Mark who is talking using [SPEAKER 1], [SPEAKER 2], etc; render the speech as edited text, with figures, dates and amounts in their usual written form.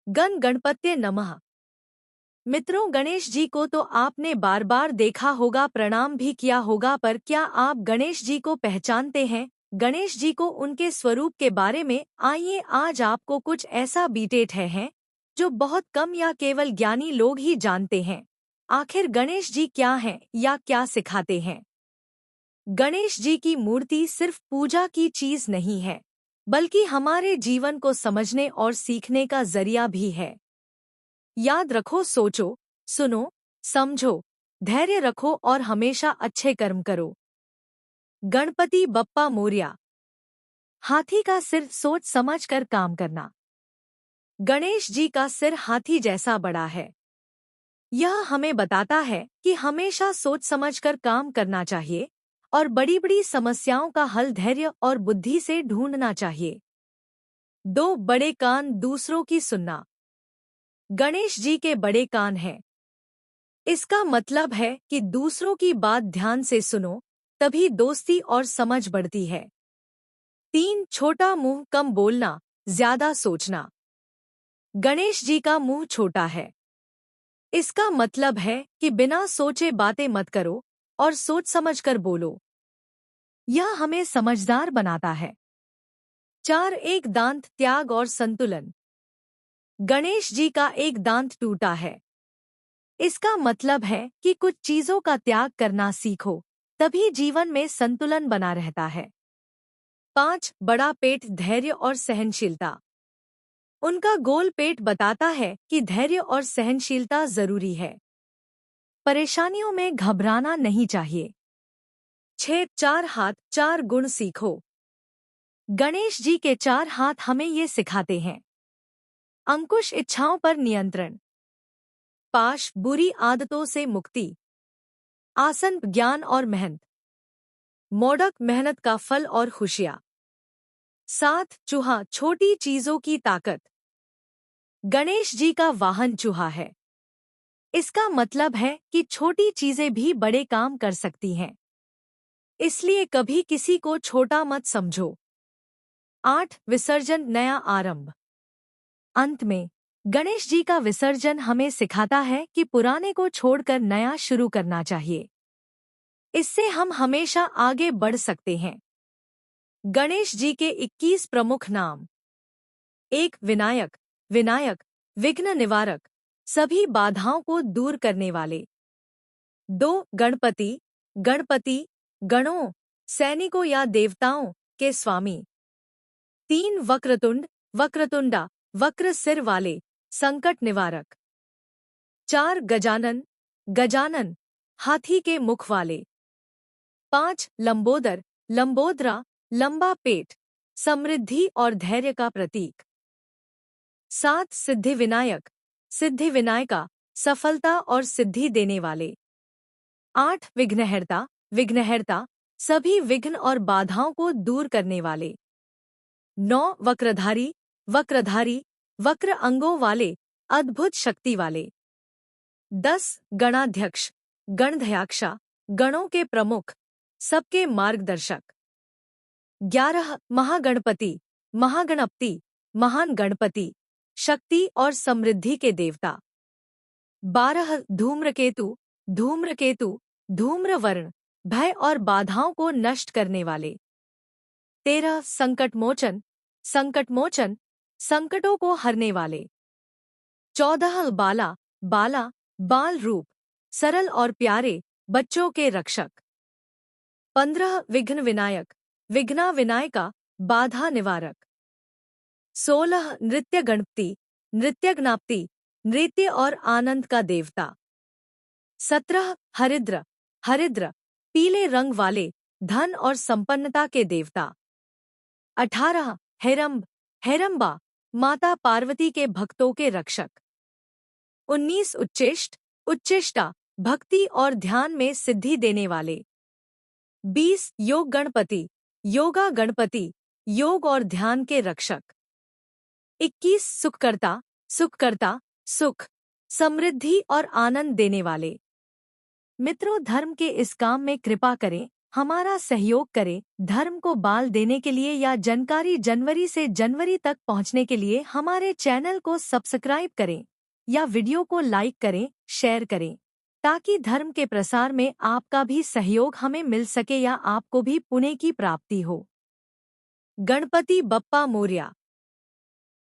[SPEAKER 1] गण गणपत्ये नमः। मित्रों, गणेश जी को तो आपने बार बार देखा होगा, प्रणाम भी किया होगा, पर क्या आप गणेश जी को पहचानते हैं? गणेश जी को, उनके स्वरूप के बारे में आइए आज आपको कुछ ऐसा बीटेट है जो बहुत कम या केवल ज्ञानी लोग ही जानते हैं। आखिर गणेश जी क्या हैं या क्या सिखाते हैं? गणेश जी की मूर्ति सिर्फ पूजा की चीज नहीं है, बल्कि हमारे जीवन को समझने और सीखने का जरिया भी है। याद रखो, सोचो, सुनो, समझो, धैर्य रखो और हमेशा अच्छे कर्म करो। गणपति बप्पा मोरया। हाथी का सिर, सोच समझ कर काम करना। गणेश जी का सिर हाथी जैसा बड़ा है। यह हमें बताता है कि हमेशा सोच समझकर काम करना चाहिए और बड़ी बड़ी समस्याओं का हल धैर्य और बुद्धि से ढूंढना चाहिए। दो बड़े कान, दूसरों की सुनना। गणेश जी के बड़े कान हैं। इसका मतलब है कि दूसरों की बात ध्यान से सुनो, तभी दोस्ती और समझ बढ़ती है। तीन छोटा मुंह, कम बोलना, ज्यादा सोचना। गणेश जी का मुंह छोटा है। इसका मतलब है कि बिना सोचे बातें मत करो और सोच समझकर बोलो। यह हमें समझदार बनाता है। चार एक दांत, त्याग और संतुलन। गणेश जी का एक दांत टूटा है। इसका मतलब है कि कुछ चीजों का त्याग करना सीखो, तभी जीवन में संतुलन बना रहता है। पांच बड़ा पेट, धैर्य और सहनशीलता। उनका गोल पेट बताता है कि धैर्य और सहनशीलता जरूरी है। परेशानियों में घबराना नहीं चाहिए। छह चार हाथ, चार गुण सीखो। गणेश जी के चार हाथ हमें ये सिखाते हैं। अंकुश, इच्छाओं पर नियंत्रण। पाश, बुरी आदतों से मुक्ति। आसन, ज्ञान और मेहनत। मोदक, मेहनत का फल और खुशियां। सात चूहा, छोटी चीजों की ताकत। गणेश जी का वाहन चूहा है। इसका मतलब है कि छोटी चीजें भी बड़े काम कर सकती हैं, इसलिए कभी किसी को छोटा मत समझो। आठ विसर्जन, नया आरंभ। अंत में गणेश जी का विसर्जन हमें सिखाता है कि पुराने को छोड़कर नया शुरू करना चाहिए। इससे हम हमेशा आगे बढ़ सकते हैं। गणेश जी के 21 प्रमुख नाम। एक विनायक। विनायक, विघ्न निवारक, सभी बाधाओं को दूर करने वाले। दो गणपति। गणपति, गणों, सैनिकों या देवताओं के स्वामी। तीन वक्रतुंड। वक्रतुंडा, वक्र सिर वाले, संकट निवारक। चार गजानन। गजानन, हाथी के मुख वाले। पांच लंबोदर। लंबोदरा, लंबा पेट, समृद्धि और धैर्य का प्रतीक। सात सिद्धिविनायक। सिद्धिविनायका, सफलता और सिद्धि देने वाले। आठ विघ्नहर्ता। विघ्नहर्ता, सभी विघ्न और बाधाओं को दूर करने वाले। नौ वक्रधारी। वक्रधारी, वक्र अंगों वाले, अद्भुत शक्ति वाले। 10 गणाध्यक्ष। गणध्यक्षा, गणों के प्रमुख, सबके मार्गदर्शक। 11 महागणपति। महागणपति, महान गणपति, शक्ति और समृद्धि के देवता। 12 धूम्रकेतु। धूम्रकेतु, धूम्रवर्ण, भय और बाधाओं को नष्ट करने वाले। 13 संकटमोचन। संकटमोचन, संकटों को हरने वाले। 14 बाला। बाला, बाल रूप, सरल और प्यारे, बच्चों के रक्षक। 15 विघ्न विनायक। विघ्ना विनायका, बाधा निवारक। 16 नृत्य गणपति। नृत्यज्ञापति, नृत्य और आनंद का देवता। 17 हरिद्र। हरिद्र, पीले रंग वाले, धन और संपन्नता के देवता। 18 हेरम्ब। हेरम्बा, माता पार्वती के भक्तों के रक्षक। 19 उच्चेष्ट। उच्चेष्टा, भक्ति और ध्यान में सिद्धि देने वाले। 20 योग गणपति। योगा गणपति, योग और ध्यान के रक्षक। 21 सुखकर्ता। सुखकर्ता, सुख, समृद्धि और आनंद देने वाले। मित्रों, धर्म के इस काम में कृपा करें, हमारा सहयोग करें। धर्म को बाल देने के लिए या जानकारी जनवरी से जनवरी तक पहुंचने के लिए हमारे चैनल को सब्सक्राइब करें या वीडियो को लाइक करें, शेयर करें, ताकि धर्म के प्रसार में आपका भी सहयोग हमें मिल सके या आपको भी पुण्य की प्राप्ति हो। गणपति बप्पा मोरया।